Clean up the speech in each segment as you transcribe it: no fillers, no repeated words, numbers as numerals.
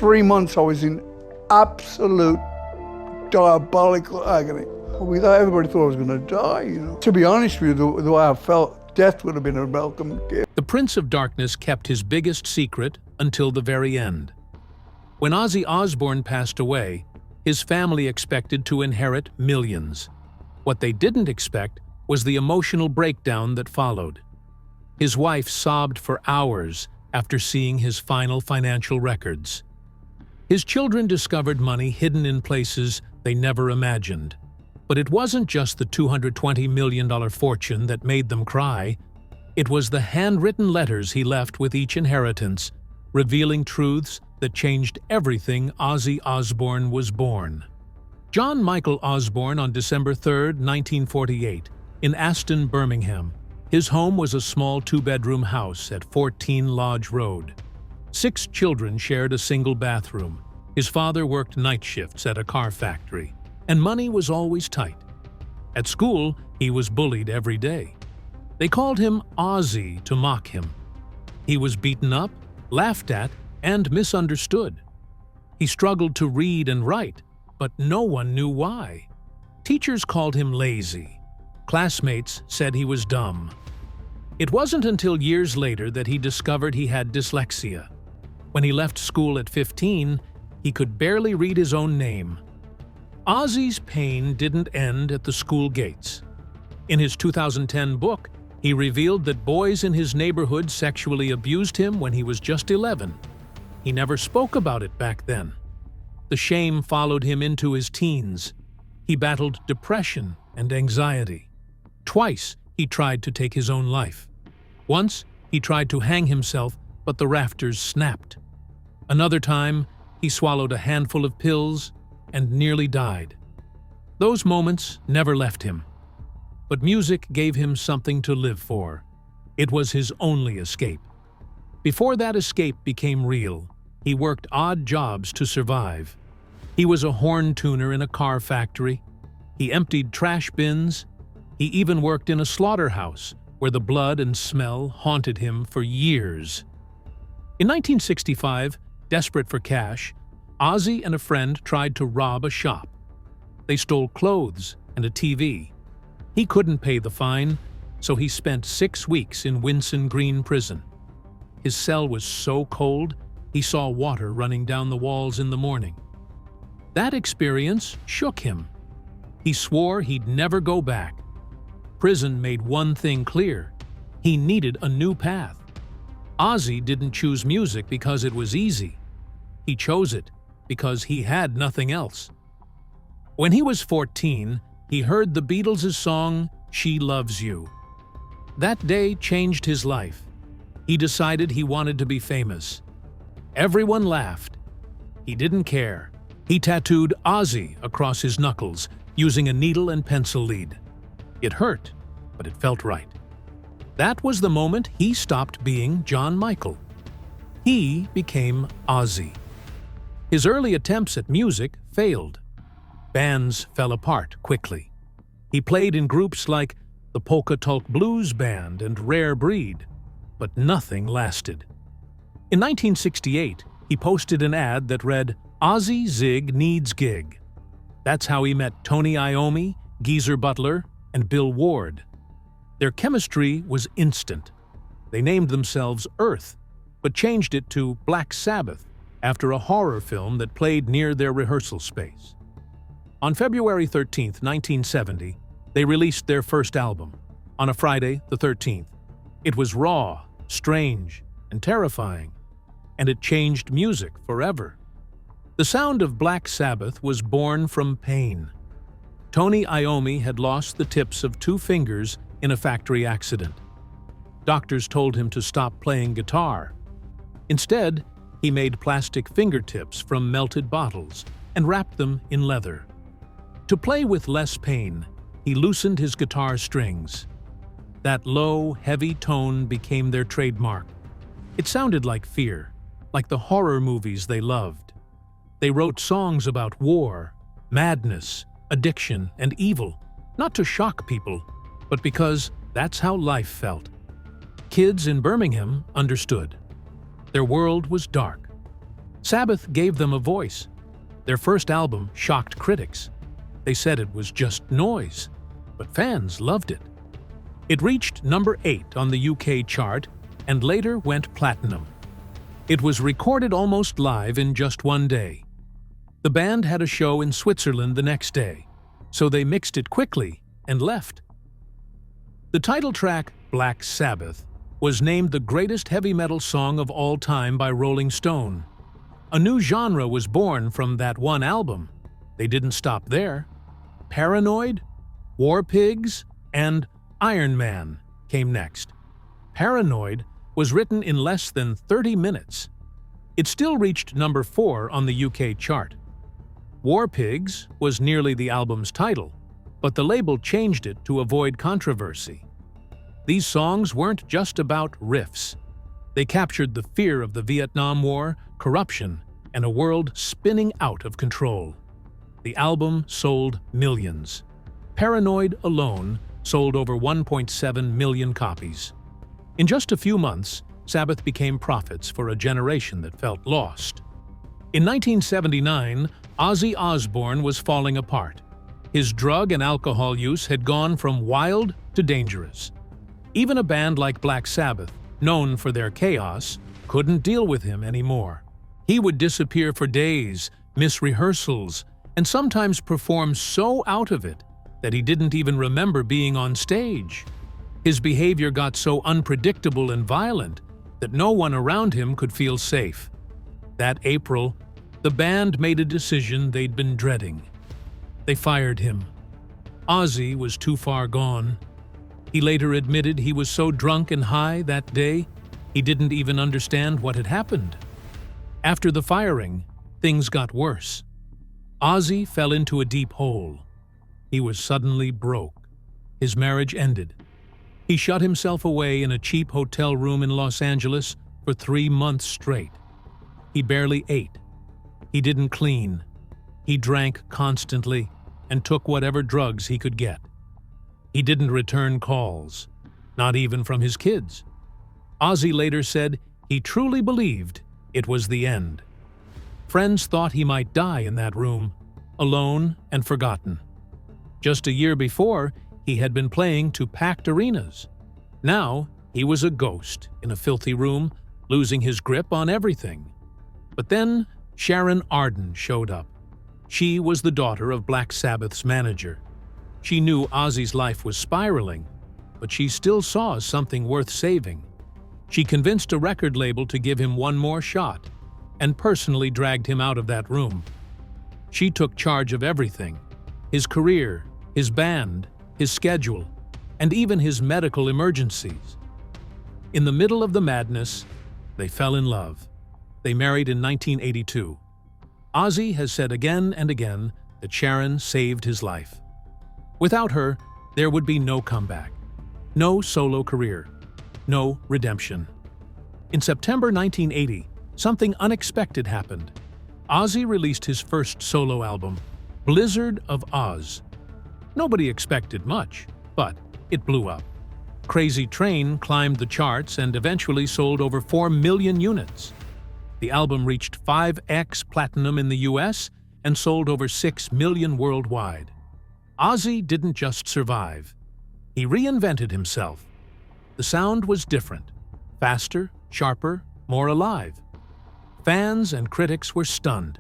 3 months I was in absolute diabolical agony. We thought, everybody thought I was going to die, you know. To be honest with you, the way I felt, death would have been a welcome gift. The Prince of Darkness kept his biggest secret until the very end. When Ozzy Osbourne passed away, his family expected to inherit millions. What they didn't expect was the emotional breakdown that followed. His wife sobbed for hours after seeing his final financial records. His children discovered money hidden in places they never imagined. But it wasn't just the $220 million fortune that made them cry. It was the handwritten letters he left with each inheritance, revealing truths that changed everything Ozzy Osbourne was born. John Michael Osbourne on December 3, 1948, in Aston, Birmingham. His home was a small two-bedroom house at 14 Lodge Road. 6 children shared a single bathroom. His father worked night shifts at a car factory, and money was always tight. At school, he was bullied every day. They called him Ozzy to mock him. He was beaten up, laughed at, and misunderstood. He struggled to read and write, but no one knew why. Teachers called him lazy. Classmates said he was dumb. It wasn't until years later that he discovered he had dyslexia. When he left school at 15, he could barely read his own name. Ozzy's pain didn't end at the school gates. In his 2010 book, he revealed that boys in his neighborhood sexually abused him when he was just 11. He never spoke about it back then. The shame followed him into his teens. He battled depression and anxiety. Twice, he tried to take his own life. Once, he tried to hang himself, but the rafters snapped. Another time, he swallowed a handful of pills and nearly died. Those moments never left him. But music gave him something to live for. It was his only escape. Before that escape became real, he worked odd jobs to survive. He was a horn tuner in a car factory. He emptied trash bins. He even worked in a slaughterhouse, where the blood and smell haunted him for years. In 1965, desperate for cash, Ozzy and a friend tried to rob a shop. They stole clothes and a TV. He couldn't pay the fine, so he spent 6 weeks in Winson Green prison. His cell was so cold, he saw water running down the walls in the morning. That experience shook him. He swore he'd never go back. Prison made one thing clear: he needed a new path. Ozzy didn't choose music because it was easy. He chose it because he had nothing else. When he was 14, he heard the Beatles' song, "She Loves You." That day changed his life. He decided he wanted to be famous. Everyone laughed. He didn't care. He tattooed Ozzy across his knuckles using a needle and pencil lead. It hurt, but it felt right. That was the moment he stopped being John Michael. He became Ozzy. His early attempts at music failed. Bands fell apart quickly. He played in groups like the Polka Tulk Blues Band and Rare Breed, but nothing lasted. In 1968, he posted an ad that read, "Ozzy Zig needs gig." That's how he met Tony Iommi, Geezer Butler, and Bill Ward. Their chemistry was instant. They named themselves Earth, but changed it to Black Sabbath after a horror film that played near their rehearsal space. On February 13, 1970, they released their first album, on a Friday the 13th. It was raw, strange, and terrifying, and it changed music forever. The sound of Black Sabbath was born from pain. Tony Iommi had lost the tips of 2 fingers in a factory accident. Doctors told him to stop playing guitar. Instead, he made plastic fingertips from melted bottles and wrapped them in leather. To play with less pain, he loosened his guitar strings. That low, heavy tone became their trademark. It sounded like fear, like the horror movies they loved. They wrote songs about war, madness, addiction, and evil, not to shock people, but because that's how life felt. Kids in Birmingham understood. Their world was dark. Sabbath gave them a voice. Their first album shocked critics. They said it was just noise, but fans loved it. It reached number 8 on the UK chart and later went platinum. It was recorded almost live in just one day. The band had a show in Switzerland the next day, so they mixed it quickly and left. The title track, Black Sabbath, was named the greatest heavy metal song of all time by Rolling Stone. A new genre was born from that one album. They didn't stop there. Paranoid, War Pigs, and Iron Man came next. Paranoid was written in less than 30 minutes. It still reached number 4 on the UK chart. War Pigs was nearly the album's title, but the label changed it to avoid controversy. These songs weren't just about riffs. They captured the fear of the Vietnam War, corruption, and a world spinning out of control. The album sold millions. Paranoid alone sold over 1.7 million copies. In just a few months, Sabbath became prophets for a generation that felt lost. In 1979, Ozzy Osbourne was falling apart. His drug and alcohol use had gone from wild to dangerous. Even a band like Black Sabbath, known for their chaos, couldn't deal with him anymore. He would disappear for days, miss rehearsals, and sometimes perform so out of it that he didn't even remember being on stage. His behavior got so unpredictable and violent that no one around him could feel safe. That April, the band made a decision they'd been dreading. They fired him. Ozzy was too far gone. He later admitted he was so drunk and high that day, he didn't even understand what had happened. After the firing, things got worse. Ozzy fell into a deep hole. He was suddenly broke. His marriage ended. He shut himself away in a cheap hotel room in Los Angeles for 3 months straight. He barely ate. He didn't clean. He drank constantly and took whatever drugs he could get. He didn't return calls, not even from his kids. Ozzy later said he truly believed it was the end. Friends thought he might die in that room, alone and forgotten. Just a year before, he had been playing to packed arenas. Now, he was a ghost in a filthy room, losing his grip on everything. But then, Sharon showed up. She was the daughter of Black Sabbath's manager. She knew Ozzy's life was spiraling, but she still saw something worth saving. She convinced a record label to give him one more shot and personally dragged him out of that room. She took charge of everything: his career, his band, his schedule, and even his medical emergencies. In the middle of the madness, they fell in love. They married in 1982. Ozzy has said again and again that Sharon saved his life. Without her, there would be no comeback, no solo career, no redemption. In September 1980, something unexpected happened. Ozzy released his first solo album, Blizzard of Oz. Nobody expected much, but it blew up. Crazy Train climbed the charts and eventually sold over 4 million units. The album reached 5x platinum in the US and sold over 6 million worldwide. Ozzy didn't just survive. He reinvented himself. The sound was different, faster, sharper, more alive. Fans and critics were stunned.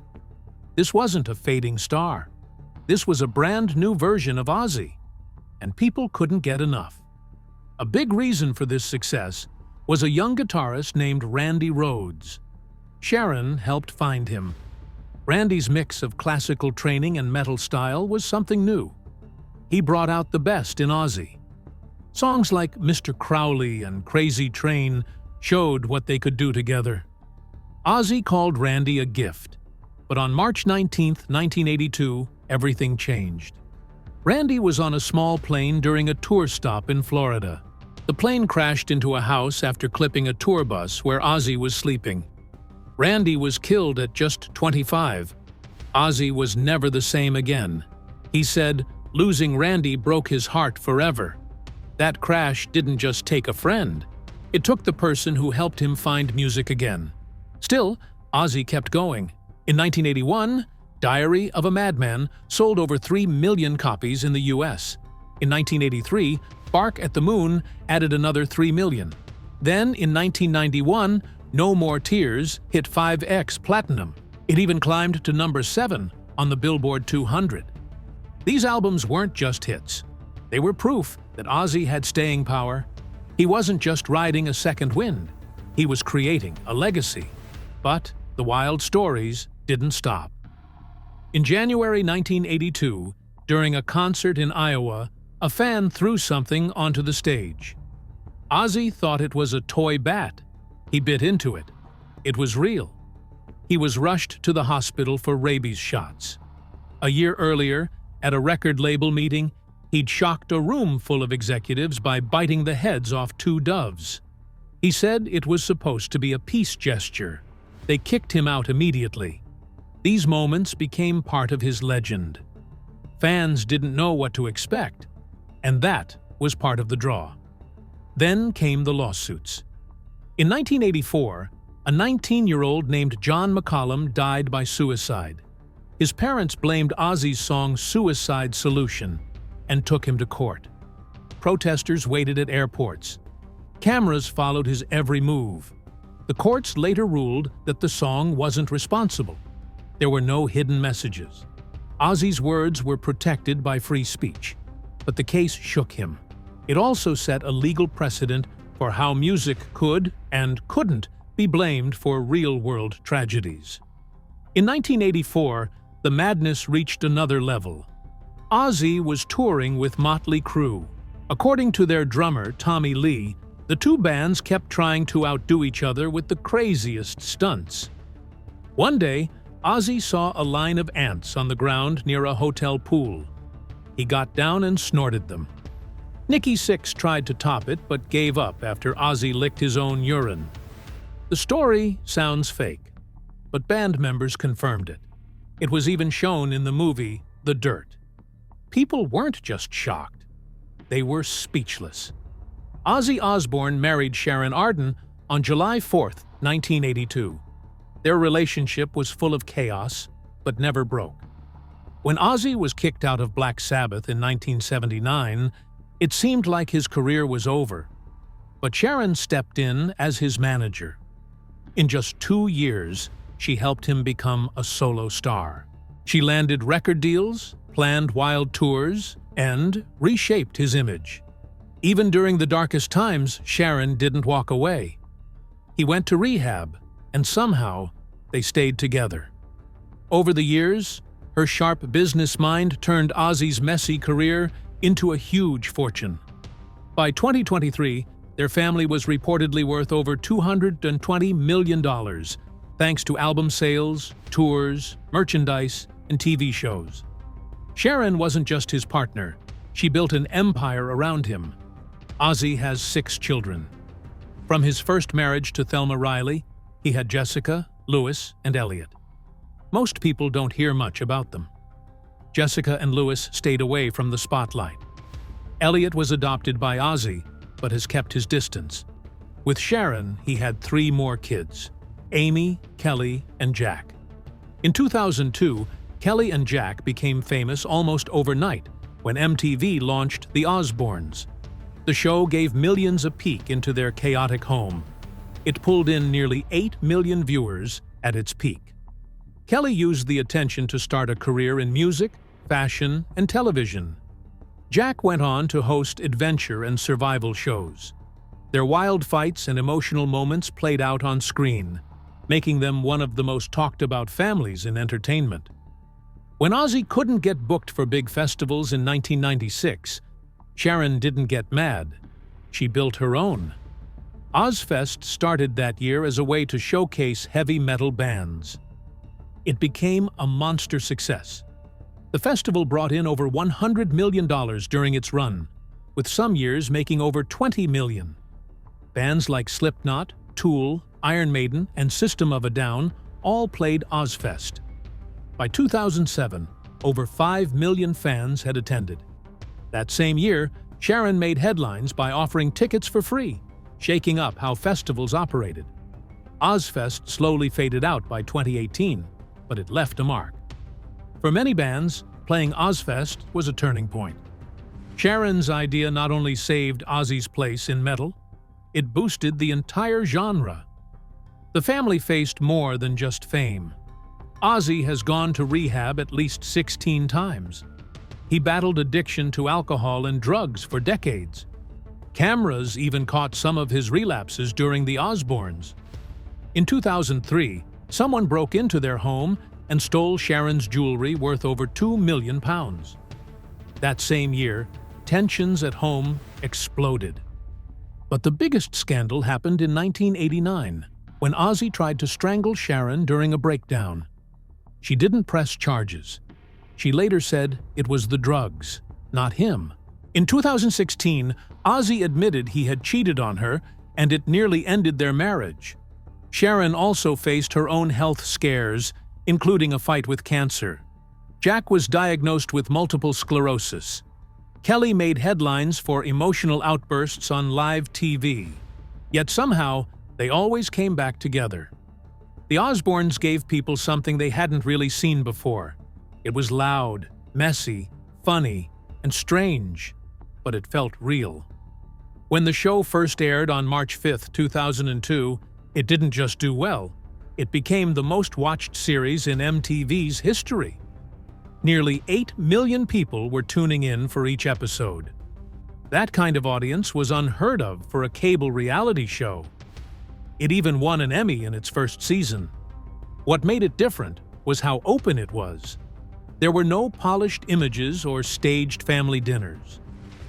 This wasn't a fading star. This was a brand new version of Ozzy, and people couldn't get enough. A big reason for this success was a young guitarist named Randy Rhoads. Sharon helped find him. Randy's mix of classical training and metal style was something new. He brought out the best in Ozzy. Songs like Mr. Crowley and Crazy Train showed what they could do together. Ozzy called Randy a gift, but on March 19, 1982, everything changed. Randy was on a small plane during a tour stop in Florida. The plane crashed into a house after clipping a tour bus where Ozzy was sleeping. Randy was killed at just 25. Ozzy was never the same again. He said, "Losing Randy broke his heart forever." That crash didn't just take a friend. It took the person who helped him find music again. Still, Ozzy kept going. In 1981, Diary of a Madman sold over 3 million copies in the US. In 1983, Bark at the Moon added another 3 million. Then, in 1991, No More Tears hit 5x platinum. It even climbed to number 7 on the Billboard 200. These albums weren't just hits. They were proof that Ozzy had staying power. He wasn't just riding a second wind. He was creating a legacy. But the wild stories didn't stop. In January 1982, during a concert in Iowa, a fan threw something onto the stage. Ozzy thought it was a toy bat. He bit into it. It was real. He was rushed to the hospital for rabies shots. A year earlier, at a record label meeting, he'd shocked a room full of executives by biting the heads off 2 doves. He said it was supposed to be a peace gesture. They kicked him out immediately. These moments became part of his legend. Fans didn't know what to expect, and that was part of the draw. Then came the lawsuits. In 1984, a 19-year-old named John McCollum died by suicide. His parents blamed Ozzy's song Suicide Solution and took him to court. Protesters waited at airports. Cameras followed his every move. The courts later ruled that the song wasn't responsible. There were no hidden messages. Ozzy's words were protected by free speech, but the case shook him. It also set a legal precedent for how music could and couldn't be blamed for real-world tragedies. In 1984, the madness reached another level. Ozzy was touring with Motley Crue. According to their drummer, Tommy Lee, the 2 bands kept trying to outdo each other with the craziest stunts. One day, Ozzy saw a line of ants on the ground near a hotel pool. He got down and snorted them. Nikki Sixx tried to top it but gave up after Ozzy licked his own urine. The story sounds fake, but band members confirmed it. It was even shown in the movie The Dirt. People weren't just shocked. They were speechless. Ozzy Osbourne married Sharon on July 4, 1982. Their relationship was full of chaos, but never broke. When Ozzy was kicked out of Black Sabbath in 1979, it seemed like his career was over. But Sharon stepped in as his manager. In just 2 years, she helped him become a solo star. She landed record deals, planned wild tours, and reshaped his image. Even during the darkest times, Sharon didn't walk away. He went to rehab, and somehow they stayed together. Over the years, her sharp business mind turned Ozzy's messy career into a huge fortune. By 2023, their family was reportedly worth over $220 million, thanks to album sales, tours, merchandise, and TV shows. Sharon wasn't just his partner. She built an empire around him. Ozzy has 6 children. From his first marriage to Thelma Riley, he had Jessica, Louis, and Elliot. Most people don't hear much about them. Jessica and Louis stayed away from the spotlight. Elliot was adopted by Ozzy, but has kept his distance. With Sharon, he had 3 more kids: Amy, Kelly, and Jack. In 2002, Kelly and Jack became famous almost overnight when MTV launched The Osbournes. The show gave millions a peek into their chaotic home. It pulled in nearly 8 million viewers at its peak. Kelly used the attention to start a career in music, fashion, and television. Jack went on to host adventure and survival shows. Their wild fights and emotional moments played out on screen, making them one of the most talked-about families in entertainment. When Ozzy couldn't get booked for big festivals in 1996, Sharon didn't get mad. She built her own. Ozzfest started that year as a way to showcase heavy metal bands. It became a monster success. The festival brought in over $100 million during its run, with some years making over $20 million. Bands like Slipknot, Tool, Iron Maiden, and System of a Down all played Ozzfest. By 2007, over 5 million fans had attended. That same year, Sharon made headlines by offering tickets for free, shaking up how festivals operated. Ozzfest slowly faded out by 2018, but it left a mark. For many bands, playing Ozzfest was a turning point. Sharon's idea not only saved Ozzy's place in metal, it boosted the entire genre. The family faced more than just fame. Ozzy has gone to rehab at least 16 times. He battled addiction to alcohol and drugs for decades. Cameras even caught some of his relapses during the Osbournes. In 2003, someone broke into their home and stole Sharon's jewelry worth over £2 million. That same year, tensions at home exploded. But the biggest scandal happened in 1989, when Ozzy tried to strangle Sharon during a breakdown. She didn't press charges. She later said it was the drugs, not him. In 2016, Ozzy admitted he had cheated on her, and it nearly ended their marriage. Sharon also faced her own health scares, including a fight with cancer. Jack was diagnosed with multiple sclerosis. Kelly made headlines for emotional outbursts on live TV. Yet somehow, they always came back together. The Osbournes gave people something they hadn't really seen before. It was loud, messy, funny, and strange, but it felt real. When the show first aired on March 5, 2002, it didn't just do well. It became the most-watched series in MTV's history. Nearly 8 million people were tuning in for each episode. That kind of audience was unheard of for a cable reality show. It even won an Emmy in its first season. What made it different was how open it was. There were no polished images or staged family dinners.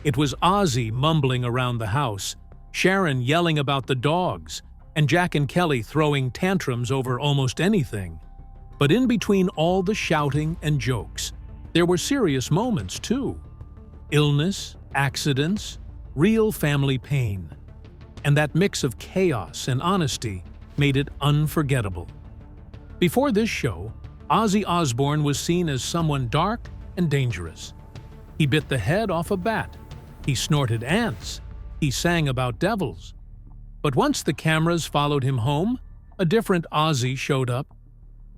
It was Ozzy mumbling around the house, Sharon yelling about the dogs, and Jack and Kelly throwing tantrums over almost anything. But in between all the shouting and jokes, there were serious moments too. Illness, accidents, real family pain. And that mix of chaos and honesty made it unforgettable. Before this show, Ozzy Osbourne was seen as someone dark and dangerous. He bit the head off a bat. He snorted ants. He sang about devils. But once the cameras followed him home, a different Ozzy showed up.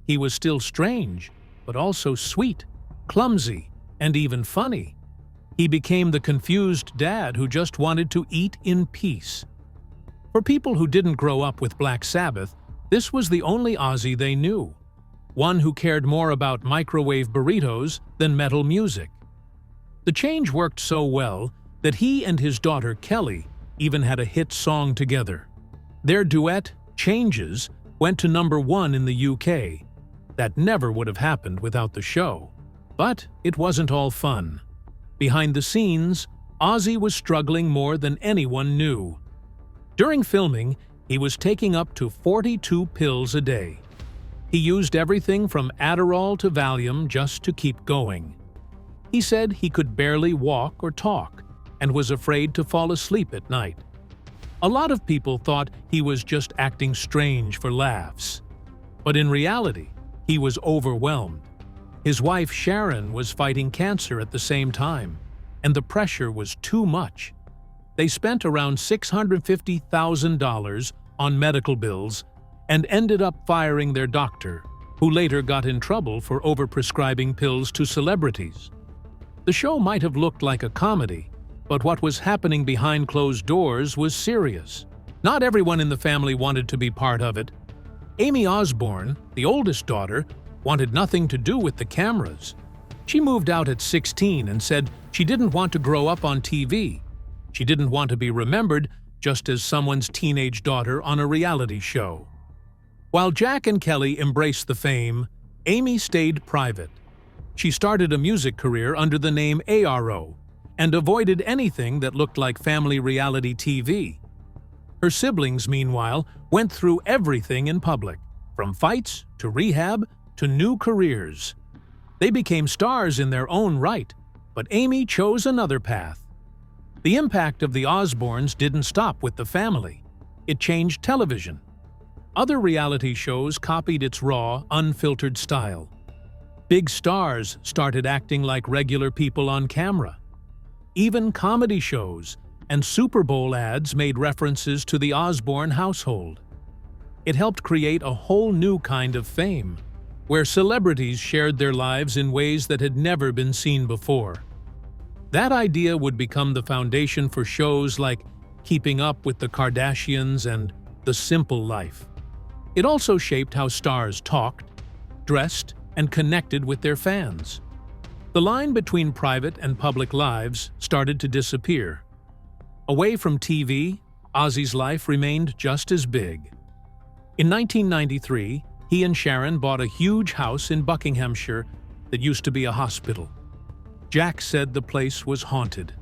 He was still strange, but also sweet, clumsy, and even funny. He became the confused dad who just wanted to eat in peace. For people who didn't grow up with Black Sabbath, this was the only Ozzy they knew. One who cared more about microwave burritos than metal music. The change worked so well that he and his daughter Kelly even had a hit song together. Their duet, Changes, went to #1 in the UK. That never would have happened without the show. But it wasn't all fun. Behind the scenes, Ozzy was struggling more than anyone knew. During filming, he was taking up to 42 pills a day. He used everything from Adderall to Valium just to keep going. He said he could barely walk or talk and was afraid to fall asleep at night. A lot of people thought he was just acting strange for laughs. But in reality, he was overwhelmed. His wife Sharon was fighting cancer at the same time, and the pressure was too much. They spent around $650,000 on medical bills and ended up firing their doctor, who later got in trouble for overprescribing pills to celebrities. The show might have looked like a comedy, but what was happening behind closed doors was serious. Not everyone in the family wanted to be part of it. Amy Osbourne, the oldest daughter, wanted nothing to do with the cameras. She moved out at 16 and said she didn't want to grow up on TV. She didn't want to be remembered just as someone's teenage daughter on a reality show. While Jack and Kelly embraced the fame, Amy stayed private. She started a music career under the name ARO and avoided anything that looked like family reality TV. Her siblings, meanwhile, went through everything in public, from fights to rehab to new careers. They became stars in their own right, but Amy chose another path. The impact of the Osbournes didn't stop with the family. It changed television. Other reality shows copied its raw, unfiltered style. Big stars started acting like regular people on camera. Even comedy shows and Super Bowl ads made references to the Osbourne household. It helped create a whole new kind of fame, where celebrities shared their lives in ways that had never been seen before. That idea would become the foundation for shows like Keeping Up with the Kardashians and The Simple Life. It also shaped how stars talked, dressed, and connected with their fans. The line between private and public lives started to disappear. Away from TV, Ozzy's life remained just as big. In 1993, he and Sharon bought a huge house in Buckinghamshire that used to be a hospital. Jack said the place was haunted.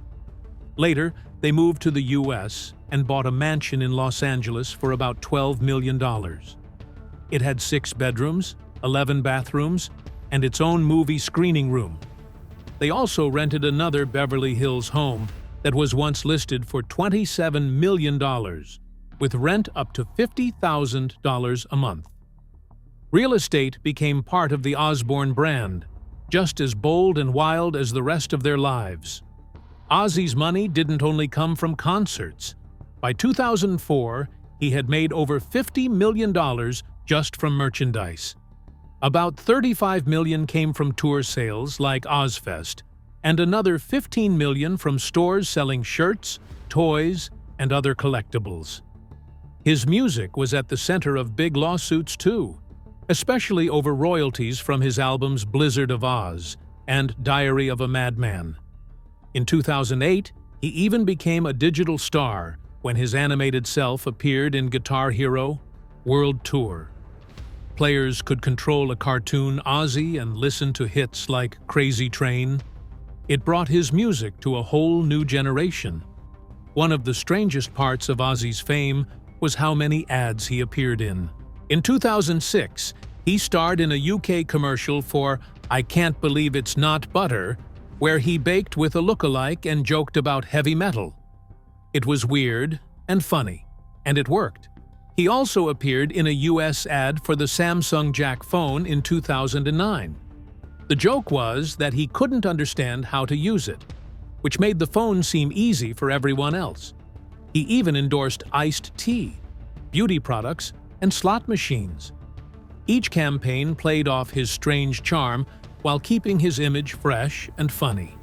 Later, they moved to the US and bought a mansion in Los Angeles for about $12 million. It had 6 bedrooms, 11 bathrooms, and its own movie screening room. They also rented another Beverly Hills home that was once listed for $27 million, with rent up to $50,000 a month. Real estate became part of the Osbourne brand, just as bold and wild as the rest of their lives. Ozzy's money didn't only come from concerts. By 2004, he had made over $50 million just from merchandise. About $35 million came from tour sales like Ozzfest, and another $15 million from stores selling shirts, toys, and other collectibles. His music was at the center of big lawsuits too, especially over royalties from his albums Blizzard of Oz and Diary of a Madman. In 2008, he even became a digital star when his animated self appeared in Guitar Hero World Tour. Players could control a cartoon Ozzy and listen to hits like Crazy Train. It brought his music to a whole new generation. One of the strangest parts of Ozzy's fame was how many ads he appeared in. In 2006, he starred in a UK commercial for I Can't Believe It's Not Butter, where he baked with a lookalike and joked about heavy metal. It was weird and funny, and it worked. He also appeared in a US ad for the Samsung Jack phone in 2009. The joke was that he couldn't understand how to use it, which made the phone seem easy for everyone else. He even endorsed iced tea, beauty products, and slot machines. Each campaign played off his strange charm while keeping his image fresh and funny.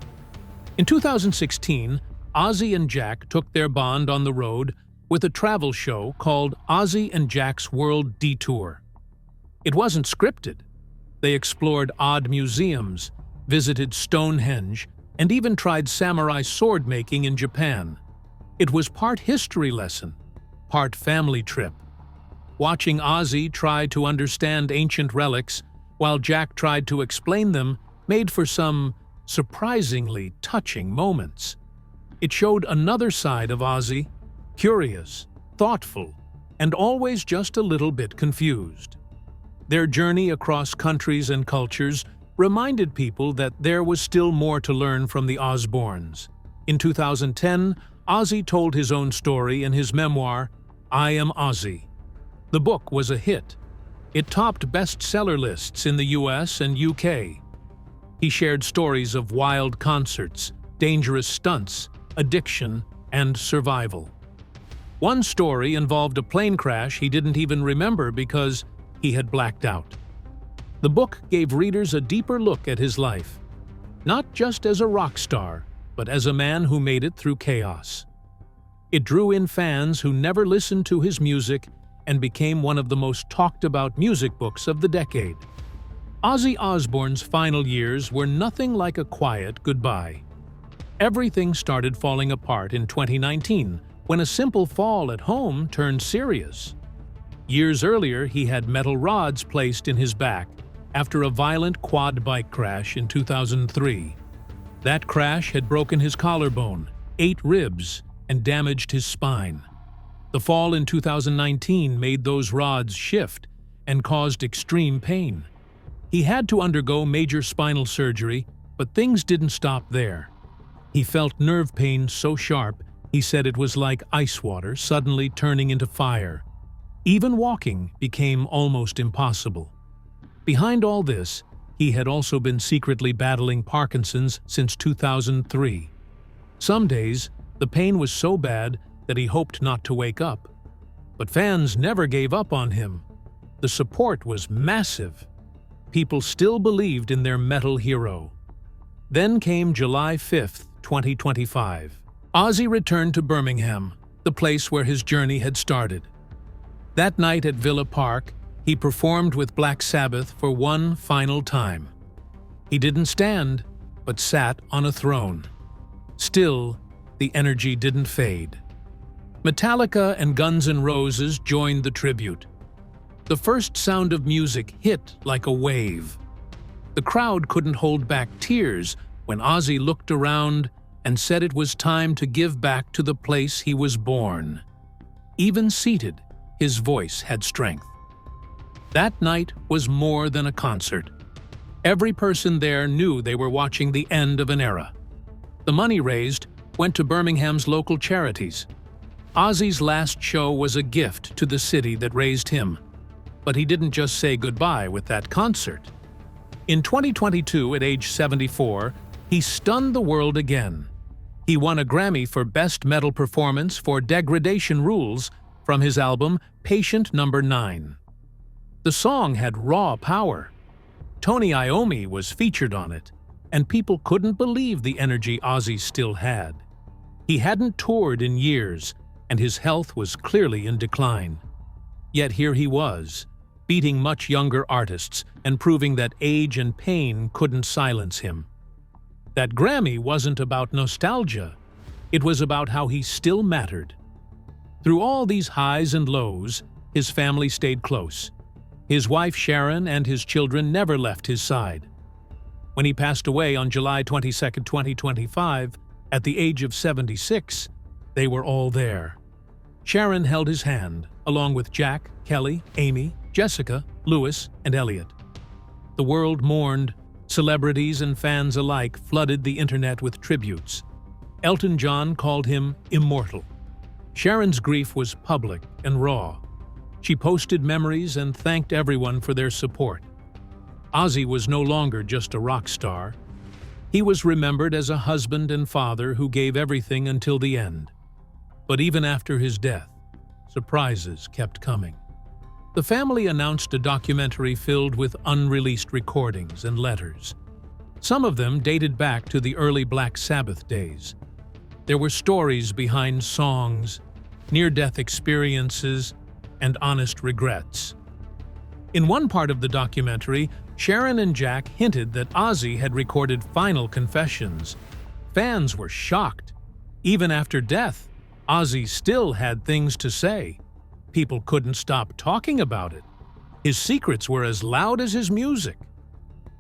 In 2016, Ozzy and Jack took their bond on the road with a travel show called Ozzy and Jack's World Detour. It wasn't scripted. They explored odd museums, visited Stonehenge, and even tried samurai sword making in Japan. It was part history lesson, part family trip. Watching Ozzy try to understand ancient relics while Jack tried to explain them made for some surprisingly touching moments. It showed another side of Ozzy, curious, thoughtful, and always just a little bit confused. Their journey across countries and cultures reminded people that there was still more to learn from the Osbournes. In 2010, Ozzy told his own story in his memoir, I Am Ozzy. The book was a hit. It topped bestseller lists in the US and UK. He shared stories of wild concerts, dangerous stunts, addiction, and survival. One story involved a plane crash he didn't even remember because he had blacked out. The book gave readers a deeper look at his life, not just as a rock star, but as a man who made it through chaos. It drew in fans who never listened to his music and became one of the most talked-about music books of the decade. Ozzy Osbourne's final years were nothing like a quiet goodbye. Everything started falling apart in 2019 when a simple fall at home turned serious. Years earlier, he had metal rods placed in his back after a violent quad bike crash in 2003. That crash had broken his collarbone, 8 ribs, and damaged his spine. The fall in 2019 made those rods shift and caused extreme pain. He had to undergo major spinal surgery, but things didn't stop there. He felt nerve pain so sharp, he said it was like ice water suddenly turning into fire. Even walking became almost impossible. Behind all this, he had also been secretly battling Parkinson's since 2003. Some days, the pain was so bad that he hoped not to wake up. But fans never gave up on him. The support was massive. People still believed in their metal hero. Then came July 5th, 2025. Ozzy returned to Birmingham, the place where his journey had started. That night at Villa Park, he performed with Black Sabbath for one final time. He didn't stand, but sat on a throne. Still, the energy didn't fade. Metallica and Guns N' Roses joined the tribute. The first sound of music hit like a wave. The crowd couldn't hold back tears when Ozzy looked around and said it was time to give back to the place he was born. Even seated, his voice had strength. That night was more than a concert. Every person there knew they were watching the end of an era. The money raised went to Birmingham's local charities. Ozzy's last show was a gift to the city that raised him. But he didn't just say goodbye with that concert. In 2022, at age 74, he stunned the world again. He won a Grammy for Best Metal Performance for Degradation Rules from his album Patient No. 9. The song had raw power. Tony Iommi was featured on it, and people couldn't believe the energy Ozzy still had. He hadn't toured in years, and his health was clearly in decline. Yet here he was, beating much younger artists and proving that age and pain couldn't silence him. That Grammy wasn't about nostalgia. It was about how he still mattered. Through all these highs and lows, his family stayed close. His wife Sharon and his children never left his side. When he passed away on July 22, 2025, at the age of 76, they were all there. Sharon held his hand, along with Jack, Kelly, Amy, Jessica, Louis, and Elliot. The world mourned. Celebrities and fans alike flooded the internet with tributes. Elton John called him immortal. Sharon's grief was public and raw. She posted memories and thanked everyone for their support. Ozzy was no longer just a rock star. He was remembered as a husband and father who gave everything until the end. But even after his death, surprises kept coming. The family announced a documentary filled with unreleased recordings and letters. Some of them dated back to the early Black Sabbath days. There were stories behind songs, near-death experiences, and honest regrets. In one part of the documentary, Sharon and Jack hinted that Ozzy had recorded final confessions. Fans were shocked. Even after death, Ozzy still had things to say. People couldn't stop talking about it. His secrets were as loud as his music.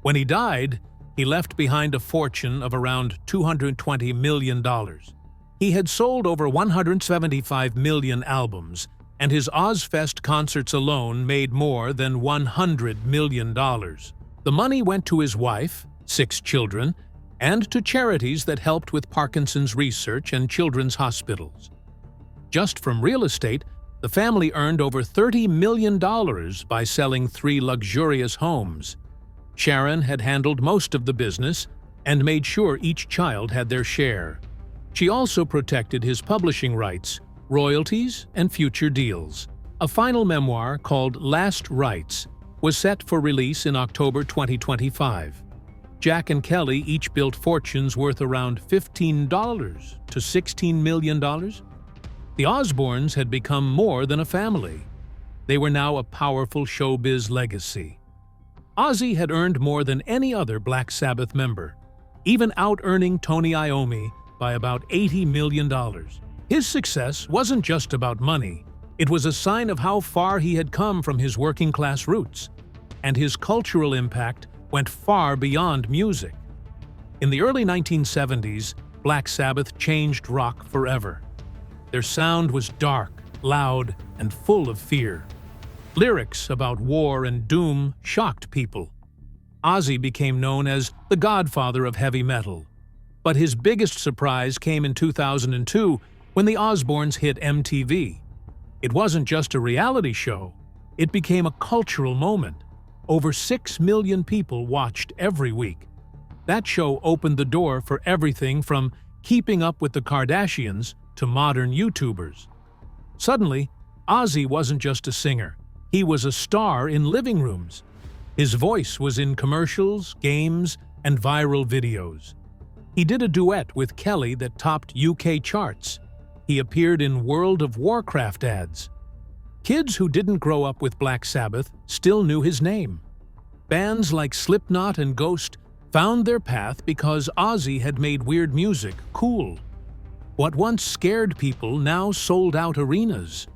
When he died, he left behind a fortune of around $220 million. He had sold over 175 million albums, and his Ozzfest concerts alone made more than $100 million. The money went to his wife, 6 children, and to charities that helped with Parkinson's research and children's hospitals. Just from real estate, the family earned over $30 million by selling 3 luxurious homes. Sharon had handled most of the business and made sure each child had their share. She also protected his publishing rights, royalties, and future deals. A final memoir called Last Rites was set for release in October 2025. Jack and Kelly each built fortunes worth around $15 to $16 million. The Osbournes had become more than a family. They were now a powerful showbiz legacy. Ozzy had earned more than any other Black Sabbath member, even out-earning Tony Iommi by about $80 million. His success wasn't just about money. It was a sign of how far he had come from his working-class roots, and his cultural impact went far beyond music. In the early 1970s, Black Sabbath changed rock forever. Their sound was dark, loud, and full of fear. Lyrics about war and doom shocked people. Ozzy became known as the godfather of heavy metal. But his biggest surprise came in 2002 when the Osbournes hit MTV. It wasn't just a reality show. It became a cultural moment. Over 6 million people watched every week. That show opened the door for everything from Keeping Up with the Kardashians to modern YouTubers. Suddenly, Ozzy wasn't just a singer. He was a star in living rooms. His voice was in commercials, games, and viral videos. He did a duet with Kelly that topped UK charts. He appeared in World of Warcraft ads. Kids who didn't grow up with Black Sabbath still knew his name. Bands like Slipknot and Ghost found their path because Ozzy had made weird music cool. What once scared people now sold out arenas.